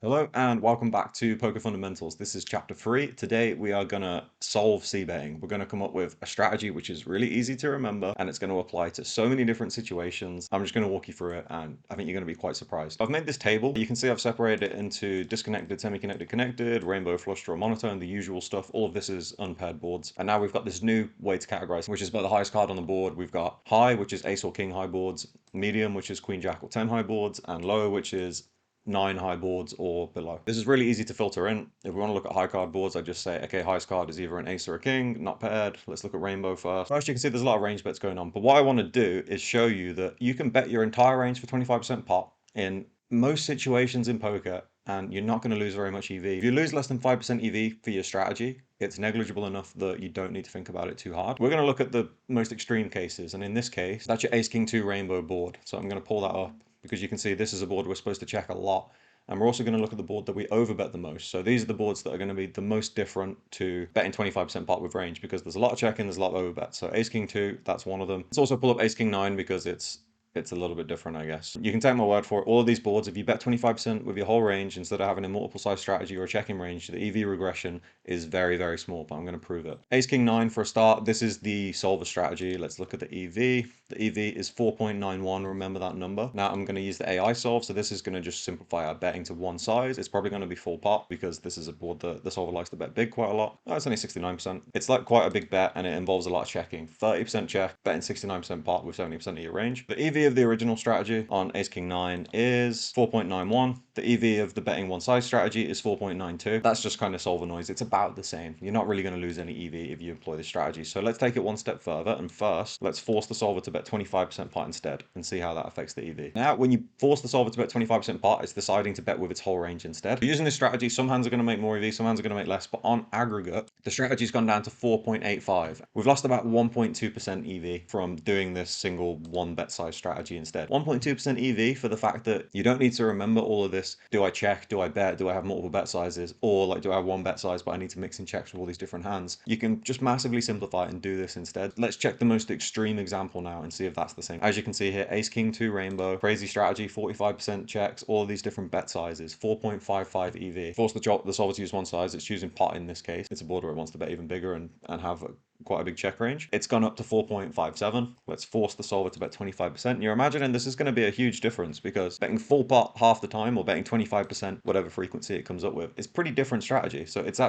Hello and welcome back to Poker Fundamentals. This is chapter 3. Today we are going to solve c-betting. We're going to come up with a strategy which is really easy to remember and it's going to apply to so many different situations. I'm just going to walk you through it and I think you're going to be quite surprised. I've made this table. You can see I've separated it into disconnected, semi-connected, connected, rainbow, flush draw, monotone, the usual stuff. All of this is unpaired boards. And now we've got this new way to categorize, which is by the highest card on the board. We've got high, which is ace or king high boards, medium, which is queen, jack or 10 high boards, and low, which is 9 high boards or below. This is really easy to filter in. If we want to look at high card boards, I just say, okay, highest card is either an ace or a king, not paired. Let's look at rainbow first. First, you can see there's a lot of range bets going on. But what I want to do is show you that you can bet your entire range for 25% pot in most situations in poker, and you're not going to lose very much EV. If you lose less than 5% EV for your strategy, it's negligible enough that you don't need to think about it too hard. We're going to look at the most extreme cases, and in this case, that's your ace king 2 rainbow board. So I'm going to pull that up because you can see this is a board we're supposed to check a lot. And we're also going to look at the board that we overbet the most. So these are the boards that are going to be the most different to betting 25% pot with range because there's a lot of checking, there's a lot of overbet. So ace king 2, that's one of them. Let's also pull up ace king 9 because it's a little bit different, I guess. You can take my word for it. All of these boards, if you bet 25% with your whole range instead of having a multiple size strategy or a checking range, the EV regression is very, very small, but I'm going to prove it. Ace King 9 for a start. This is the solver strategy. Let's look at the EV. The EV is 4.91. Remember that number. Now I'm going to use the AI solve. So this is going to just simplify our betting to one size. It's probably going to be full pot because this is a board that the solver likes to bet big quite a lot. Oh, it's only 69%. It's like quite a big bet and it involves a lot of checking. 30% check, betting 69% pot with 70% of your range. The EV of the original strategy on ace king 9 is 4.91. The EV of the betting one size strategy is 4.92. That's just kind of solver noise. It's about the same. You're not really going to lose any EV if you employ this strategy. So let's take it one step further. And first, let's force the solver to bet 25% pot instead and see how that affects the EV. Now, when you force the solver to bet 25% pot, it's deciding to bet with its whole range instead. Using this strategy, some hands are going to make more EV, some hands are going to make less, but on aggregate, the strategy's gone down to 4.85. We've lost about 1.2% EV from doing this single one bet size strategy instead. 1.2% EV for the fact that you don't need to remember all of this. Do I check? Do I bet? Do I have multiple bet sizes? Or like, do I have one bet size, but I need to mix in checks with all these different hands? You can just massively simplify it and do this instead. Let's check the most extreme example now and see if that's the same. As you can see here, ace king 2 rainbow, crazy strategy, 45% checks, all of these different bet sizes, 4.55 EV. Force the solver to use one size. It's choosing pot in this case. It's a board where it wants to bet even bigger and have quite a big check range. It's gone up to 4.57. Let's force the solver to bet 25%. You're imagining this is going to be a huge difference because betting full pot half the time or betting 25%, whatever frequency it comes up with, is pretty different strategy. So it's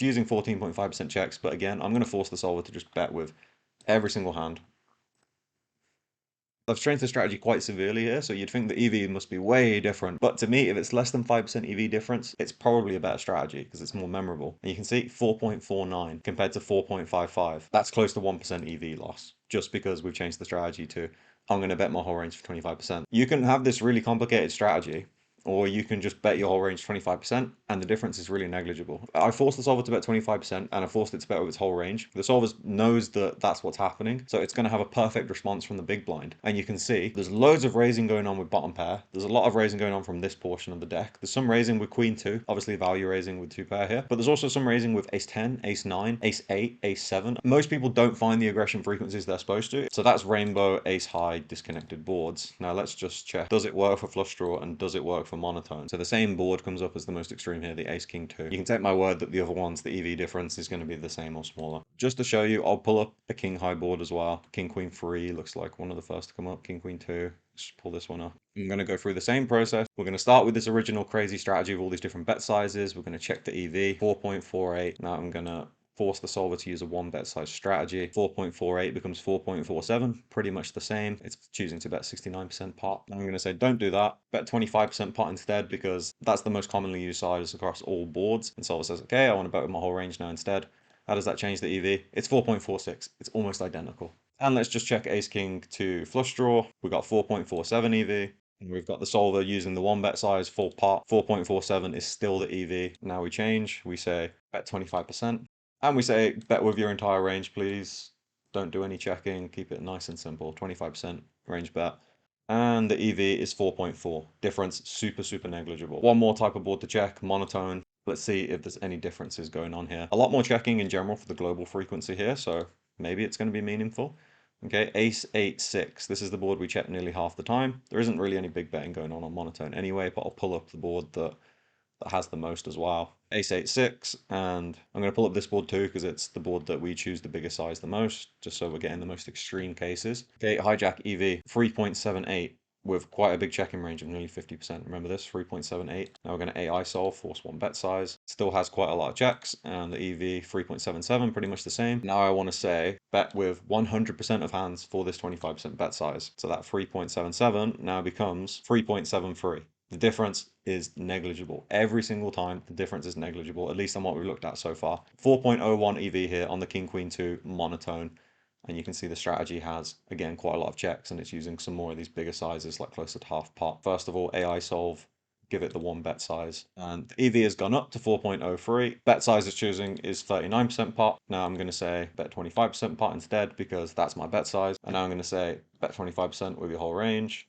using 14.5% checks, but again, I'm going to force the solver to just bet with every single hand. I've changed the strategy quite severely here, so you'd think the EV must be way different. But to me, if it's less than 5% EV difference, it's probably a better strategy because it's more memorable. And you can see 4.49 compared to 4.55. That's close to 1% EV loss, just because we've changed the strategy to, I'm going to bet my whole range for 25%. You can have this really complicated strategy, or you can just bet your whole range 25%, and the difference is really negligible. I forced the solver to bet 25%, and I forced it to bet with its whole range. The solver knows that that's what's happening, so it's going to have a perfect response from the big blind. And you can see there's loads of raising going on with bottom pair. There's a lot of raising going on from this portion of the deck. There's some raising with queen 2, obviously value raising with 2 pair here, but there's also some raising with ace 10, ace 9, ace 8, ace 7. Most people don't find the aggression frequencies they're supposed to, so that's rainbow, ace high, disconnected boards. Now let's just check. Does it work for flush draw, and does it work for monotone? So the same board comes up as the most extreme here, the ace king 2. You can take my word that the other ones, the EV difference is going to be the same or smaller. Just to show you, I'll pull up a king high board as well. King queen 3 looks like one of the first to come up. King queen 2. Just pull this one up. I'm going to go through the same process. We're going to start with this original crazy strategy of all these different bet sizes. We're going to check the EV, 4.48. Now I'm going to force the solver to use a one bet size strategy. 4.48 becomes 4.47, pretty much the same. It's choosing to bet 69% pot. I'm going to say don't do that. Bet 25% pot instead because that's the most commonly used size across all boards. And solver says, okay, I want to bet with my whole range now instead. How does that change the EV? It's 4.46. It's almost identical. And let's just check ace king to flush draw. We've got 4.47 EV. And we've got the solver using the one bet size full pot. 4.47 is still the EV. Now we change. We say bet 25%. And we say bet with your entire range, please. Don't do any checking. Keep it nice and simple. 25% range bet. And the EV is 4.4. Difference super, super negligible. One more type of board to check, monotone. Let's see if there's any differences going on here. A lot more checking in general for the global frequency here, so maybe it's going to be meaningful. Okay, ace 8 6. This is the board we check nearly half the time. There isn't really any big betting going on monotone anyway, but I'll pull up the board that that has the most as well. Ace 8 6, and I'm going to pull up this board too because it's the board that we choose the biggest size the most, just so we're getting the most extreme cases. Okay, hijack EV 3.78 with quite a big checking range of nearly 50%. Remember this, 3.78. Now we're going to AI solve, force one bet size. Still has quite a lot of checks, and the EV 3.77, pretty much the same. Now I want to say bet with 100% of hands for this 25% bet size. So that 3.77 now becomes 3.73. The difference is negligible. Every single time, the difference is negligible, at least on what we've looked at so far. 4.01 EV here on the King Queen 2 monotone. And you can see the strategy has, again, quite a lot of checks, and it's using some more of these bigger sizes, like closer to half pot. First of all, AI solve, give it the one bet size. And the EV has gone up to 4.03. Bet size it's choosing is 39% pot. Now I'm going to say bet 25% pot instead because that's my bet size. And now I'm going to say bet 25% with your whole range.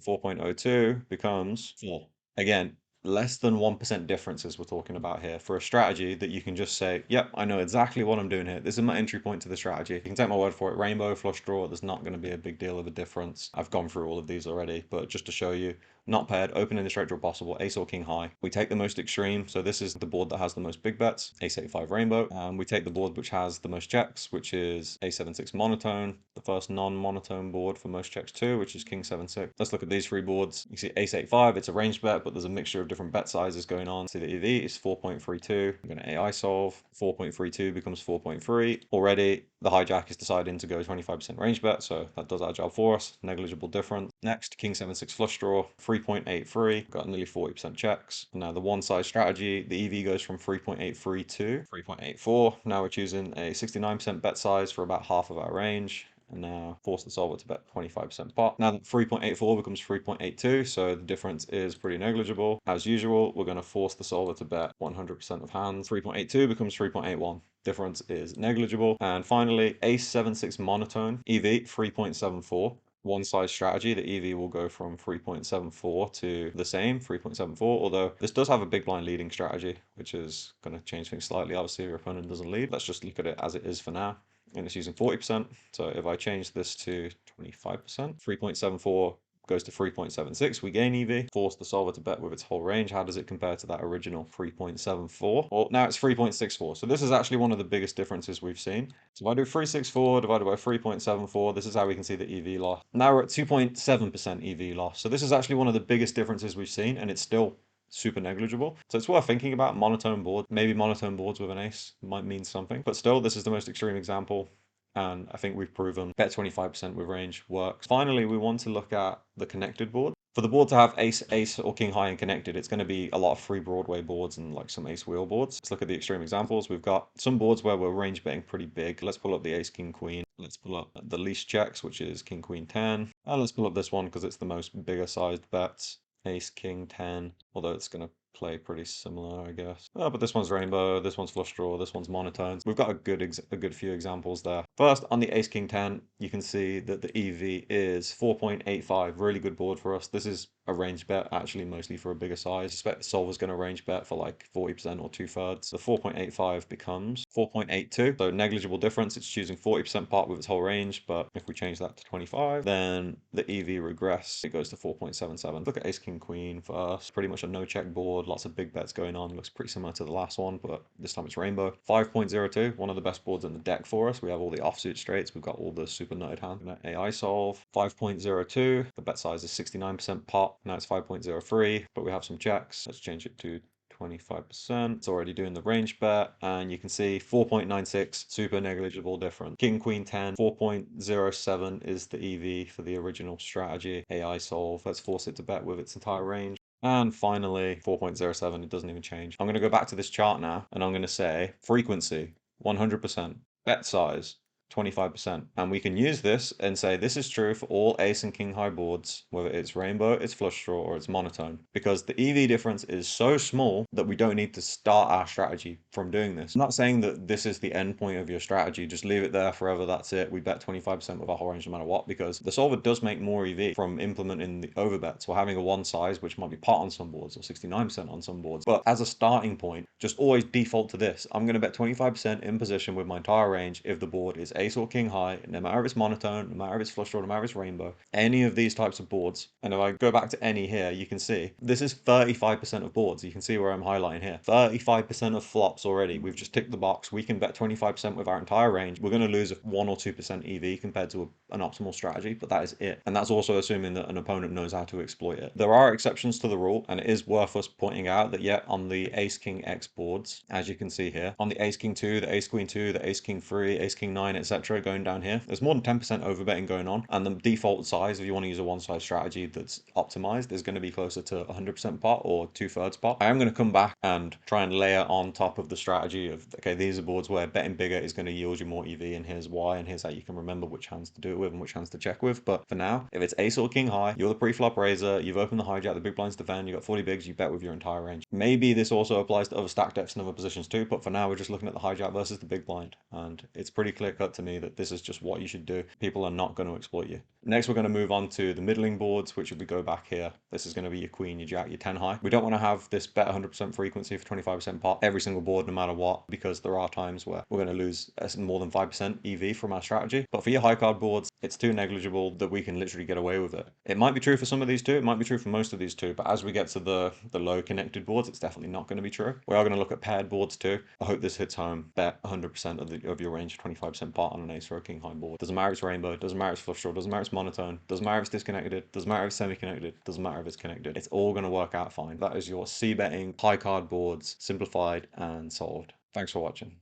4.02 becomes 4. Again, less than 1% differences we're talking about here for a strategy that you can just say, yep, I know exactly what I'm doing here. This is my entry point to the strategy. You can take my word for it. Rainbow, flush draw, there's not going to be a big deal of a difference. I've gone through all of these already, but just to show you, not paired, opening the straight draw possible, ace or king high. We take the most extreme, so this is the board that has the most big bets, ace 8-5 rainbow. We take the board which has the most checks, which is ace 7-6 monotone, the first non-monotone board for most checks too, which is king 7-6. Let's look at these three boards. You see ace 8-5, it's a ranged bet, but there's a mixture of different bet sizes going on. See the EV is 4.32. I'm going to AI solve. 4.32 becomes 4.3. Already, the hijack is deciding to go 25% range bet, so that does our job for us. Negligible difference. Next, king 7-6 flush draw, 3.83. Got nearly 40% checks. Now the one size strategy, the EV goes from 3.83 to 3.84. Now we're choosing a 69% bet size for about half of our range. And now force the solver to bet 25% pot. Now that 3.84 becomes 3.82, so the difference is pretty negligible. As usual, we're going to force the solver to bet 100% of hands. 3.82 becomes 3.81. Difference is negligible. And finally, ace 7-6 monotone, EV 3.74. One size strategy, the EV will go from 3.74 to the same, 3.74, although this does have a big blind leading strategy, which is going to change things slightly. Obviously, your opponent doesn't lead. Let's just look at it as it is for now. And it's using 40%. So if I change this to 25%, 3.74 goes to 3.76, we gain EV. Force the solver to bet with its whole range. How does it compare to that original 3.74? Well, now it's 3.64. So this is actually one of the biggest differences we've seen. So if I do 364 divided by 3.74, this is how we can see the EV loss. Now we're at 2.7% EV loss. So this is actually one of the biggest differences we've seen, and it's still super negligible. So it's worth thinking about monotone board. Maybe monotone boards with an ace might mean something. But still, this is the most extreme example. And I think we've proven bet 25% with range works. Finally, we want to look at the connected board. For the board to have ace, ace, or king high and connected, it's going to be a lot of free Broadway boards and like some ace wheel boards. Let's look at the extreme examples. We've got some boards where we're range betting pretty big. Let's pull up the ace, king, queen. Let's pull up the least checks, which is king, queen, 10. And let's pull up this one because it's the most bigger sized bets. Ace, king, 10, although it's going to play pretty similar, I guess. Oh, but this one's rainbow, this one's flush draw, this one's monotone. We've got a good few examples there. First, on the ace king 10, you can see that the EV is 4.85. Really good board for us. This is a range bet, actually mostly for a bigger size. I expect the solver's going to range bet for like 40% or 2/3. The 4.85 becomes 4.82. So negligible difference. It's choosing 40% pot with its whole range, but if we change that to 25, then the EV regress. It goes to 4.77. Look at ace king queen first. Pretty much a no check board. Lots of big bets going on. Looks pretty similar to the last one, but this time it's rainbow. 5.02, one of the best boards in the deck for us. We have all the offsuit straights. We've got all the super nutted hands. AI solve. 5.02. The bet size is 69% pot. Now it's 5.03, but we have some checks. Let's change it to 25%. It's already doing the range bet, and you can see 4.96, super negligible difference. King, queen, 10, 4.07 is the EV for the original strategy. AI solve. Let's force it to bet with its entire range. And finally, 4.07, it doesn't even change. I'm going to go back to this chart now, and I'm going to say frequency, 100%. Bet size, 25%. And we can use this and say this is true for all ace and king high boards, whether it's rainbow, it's flush draw, or it's monotone. Because the EV difference is so small that we don't need to start our strategy from doing this. I'm not saying that this is the end point of your strategy. Just leave it there forever, that's it. We bet 25% with our whole range no matter what, because the solver does make more EV from implementing the overbets or having a one size, which might be pot on some boards or 69% on some boards. But as a starting point, just always default to this. I'm going to bet 25% in position with my entire range if the board is ace or king high, no matter if it's monotone, no matter if it's flush draw, no matter if it's rainbow, any of these types of boards, and if I go back to any here, you can see this is 35% of boards. You can see where I'm highlighting here. 35% of flops already. We've just ticked the box. We can bet 25% with our entire range. We're going to lose a 1 or 2% EV compared to an optimal strategy, but that is it. And that's also assuming that an opponent knows how to exploit it. There are exceptions to the rule, and it is worth us pointing out that yet on the ace king X boards, as you can see here, on the ace king 2, the ace queen 2, the ace king 3, ace king 9, etc., going down here, there's more than 10% overbetting going on, and the default size, if you want to use a one-side strategy that's optimized, is going to be closer to 100% pot or 2/3 pot. I am going to come back and try and layer on top of the strategy of, okay, these are boards where betting bigger is going to yield you more EV, and here's why, and here's how you can remember which hands to do it with and which hands to check with. But for now, if it's ace or king high, you're the pre-flop raiser, you've opened the hijack, the big blinds defend, you got 40 bigs, you bet with your entire range. Maybe this also applies to other stack depths and other positions too, but for now we're just looking at the hijack versus the big blind, and it's pretty clear cut to me that this is just what you should do. People are not going to exploit you. Next, we're going to move on to the middling boards, which if we go back here, this is going to be your queen, your jack, your 10 high. We don't want to have this bet 100% frequency for 25% pot every single board, no matter what, because there are times where we're going to lose more than 5% EV from our strategy. But for your high card boards, it's too negligible that we can literally get away with it. It might be true for some of these too, it might be true for most of these too, but as we get to the low connected boards, it's definitely not going to be true. We are going to look at paired boards too. I hope this hits home. Bet 100% of your range, 25% pot on an ace or a king high board. Doesn't matter if it's rainbow, doesn't matter if it's flush draw, doesn't matter if it's monotone, doesn't matter if it's disconnected, doesn't matter if it's semi-connected, doesn't matter if it's connected. It's all going to work out fine. That is your c betting high card boards simplified and solved. Thanks for watching.